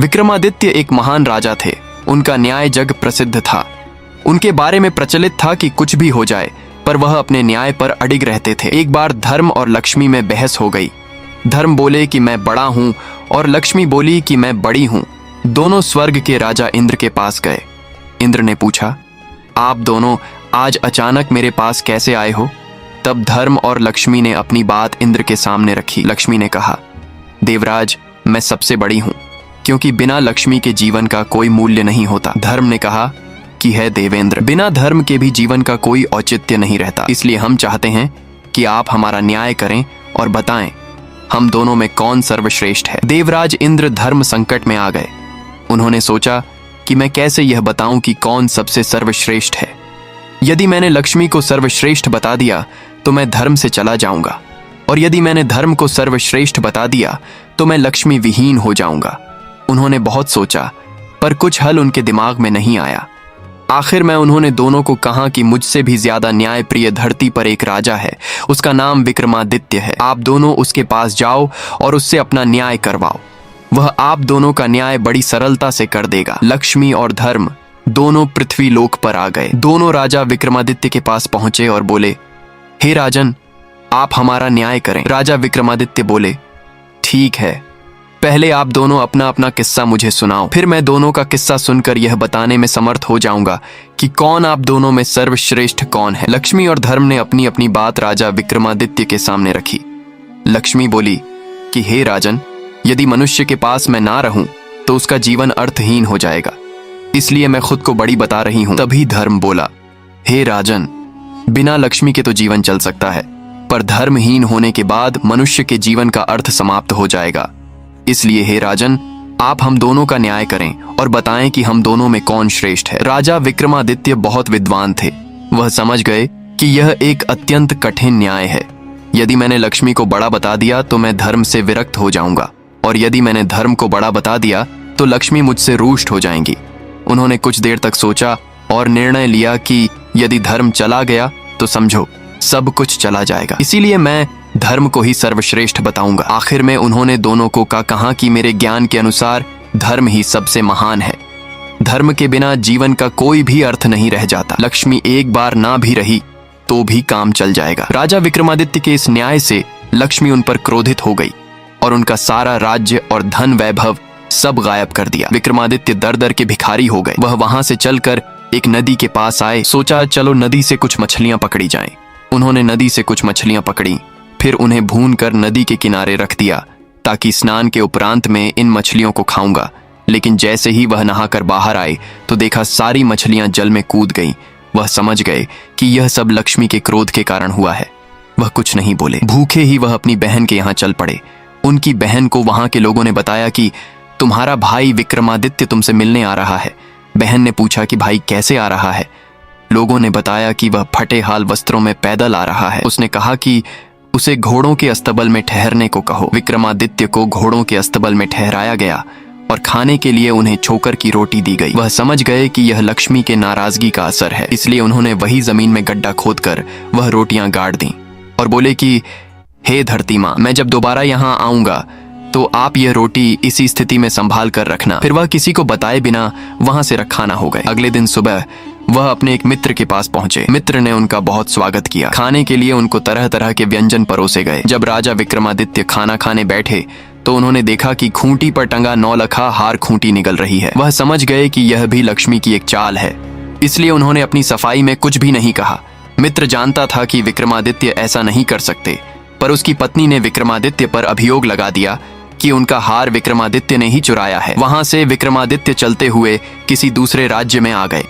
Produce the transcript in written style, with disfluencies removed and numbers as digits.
विक्रमादित्य एक महान राजा थे। उनका न्याय जग प्रसिद्ध था। उनके बारे में प्रचलित था कि कुछ भी हो जाए पर वह अपने न्याय पर अडिग रहते थे। एक बार धर्म और लक्ष्मी में बहस हो गई। धर्म बोले कि मैं बड़ा हूं और लक्ष्मी बोली कि मैं बड़ी हूं। दोनों स्वर्ग के राजा इंद्र के पास गए। इंद्र ने पूछा, आप दोनों आज अचानक मेरे पास कैसे आए हो? तब धर्म और लक्ष्मी ने अपनी बात इंद्र के सामने रखी। लक्ष्मी ने कहा, देवराज, मैं सबसे बड़ी हूं, क्योंकि बिना लक्ष्मी के जीवन का कोई मूल्य नहीं होता। धर्म ने कहा कि है देवेंद्र, बिना धर्म के भी जीवन का कोई औचित्य नहीं रहता। इसलिए हम चाहते हैं कि आप हमारा न्याय करें और बताएं हम दोनों में कौन सर्वश्रेष्ठ है। देवराज इंद्र धर्म संकट में आ गए। उन्होंने सोचा कि मैं कैसे यह बताऊं कि कौन सबसे सर्वश्रेष्ठ है। यदि मैंने लक्ष्मी को सर्वश्रेष्ठ बता दिया तो मैं धर्म से चला जाऊंगा, और यदि मैंने धर्म को सर्वश्रेष्ठ बता दिया तो मैं लक्ष्मी विहीन हो जाऊंगा। उन्होंने बहुत सोचा पर कुछ हल उनके दिमाग में नहीं आया। आखिर में उन्होंने दोनों को कहा कि मुझसे भी ज्यादा न्यायप्रिय धरती पर एक राजा है। उसका नाम विक्रमादित्य है। आप दोनों उसके पास जाओ और उससे अपना न्याय करवाओ। वह आप दोनों का न्याय बड़ी सरलता से कर देगा। लक्ष्मी और धर्म दोनों पृथ्वी लोक पर आ गए। दोनों राजा विक्रमादित्य के पास पहुंचे और बोले, हे राजन, आप हमारा न्याय करें। राजा विक्रमादित्य बोले, ठीक है, पहले आप दोनों अपना अपना किस्सा मुझे सुनाओ, फिर मैं दोनों का किस्सा सुनकर यह बताने में समर्थ हो जाऊंगा कि कौन आप दोनों में सर्वश्रेष्ठ कौन है। लक्ष्मी और धर्म ने अपनी अपनी बात राजा विक्रमादित्य के सामने रखी। लक्ष्मी बोली कि हे राजन, यदि मनुष्य के पास मैं ना रहूं तो उसका जीवन अर्थहीन हो जाएगा, इसलिए मैं खुद को बड़ी बता रही हूं। तभी धर्म बोला, हे राजन, बिना लक्ष्मी के तो जीवन चल सकता है, पर धर्महीन होने के बाद मनुष्य के जीवन का अर्थ समाप्त हो जाएगा। इसलिए हे राजन, आप हम दोनों का न्याय करें और बताएं कि हम दोनों में कौन श्रेष्ठ है। राजा विक्रमादित्य बहुत विद्वान थे। वह समझ गए कि यह एक अत्यंत कठिन न्याय है। यदि मैंने लक्ष्मी को बड़ा बता दिया तो मैं धर्म से विरक्त हो जाऊंगा, और यदि मैंने धर्म को बड़ा बता दिया तो लक्ष्मी मुझसे रुष्ट हो जाएंगी। उन्होंने कुछ देर तक सोचा और निर्णय लिया कि यदि धर्म चला गया तो समझो सब कुछ चला जाएगा, इसीलिए मैं धर्म को ही सर्वश्रेष्ठ बताऊंगा। आखिर में उन्होंने दोनों को कहा कि मेरे ज्ञान के अनुसार धर्म ही सबसे महान है। धर्म के बिना जीवन का कोई भी अर्थ नहीं रह जाता। लक्ष्मी एक बार ना भी रही तो भी काम चल जाएगा। राजा विक्रमादित्य के इस न्याय से लक्ष्मी उन पर क्रोधित हो गई और उनका सारा राज्य और धन वैभव सब गायब कर दिया। विक्रमादित्य दर दर के भिखारी हो गए। वह वहां से चलकर एक नदी के पास आए। सोचा चलो नदी से कुछ मछलियां पकड़ी जाएं। उन्होंने नदी से कुछ मछलियां पकड़ी, फिर उन्हें भून कर नदी के किनारे रख दिया ताकि स्नान के उपरांत में इन मछलियों को खाऊंगा। लेकिन जैसे ही वह नहाकर बाहर आए तो देखा सारी मछलियां जल में कूद गईं। वह समझ गए कि यह सब लक्ष्मी के क्रोध के कारण हुआ है। वह कुछ नहीं बोले। भूखे ही वह अपनी बहन के यहाँ चल पड़े। उनकी बहन को वहां के लोगों ने बताया कि तुम्हारा भाई विक्रमादित्य तुमसे मिलने आ रहा है। बहन ने पूछा कि भाई कैसे आ रहा है? लोगों ने बताया कि वह फटे हाल वस्त्रों में पैदल आ रहा है। उसने कहा कि उसे घोड़ों के अस्तबल में ठहरने को कहो। विक्रमादित्य को घोड़ों के अस्तबल में ठहराया गया और खाने के लिए उन्हें छोकर की रोटी दी गई। वह समझ गए कि यह लक्ष्मी के नाराजगी का असर है, इसलिए उन्होंने वही जमीन में गड्ढा खोदकर वह रोटियां गाड़ दी और बोले कि हे धरती माँ, मैं जब दोबारा यहाँ आऊंगा तो आप यह रोटी इसी स्थिति में संभाल कर रखना। फिर वह किसी को बताए बिना वहां से रवाना हो गए। अगले दिन सुबह वह अपने एक मित्र के पास पहुंचे। मित्र ने उनका बहुत स्वागत किया। खाने के लिए उनको तरह तरह के व्यंजन परोसे गए। जब राजा विक्रमादित्य खाना खाने बैठे तो उन्होंने देखा कि खूंटी पर टंगा नौलखा हार खूंटी निगल रही है। वह समझ गए कि यह भी लक्ष्मी की एक चाल है, इसलिए उन्होंने अपनी सफाई में कुछ भी नहीं कहा। मित्र जानता था कि विक्रमादित्य ऐसा नहीं कर सकते, पर उसकी पत्नी ने विक्रमादित्य पर अभियोग लगा दिया कि उनका हार विक्रमादित्य ने ही चुराया है। वहां से विक्रमादित्य चलते हुए किसी दूसरे राज्य में आ गए।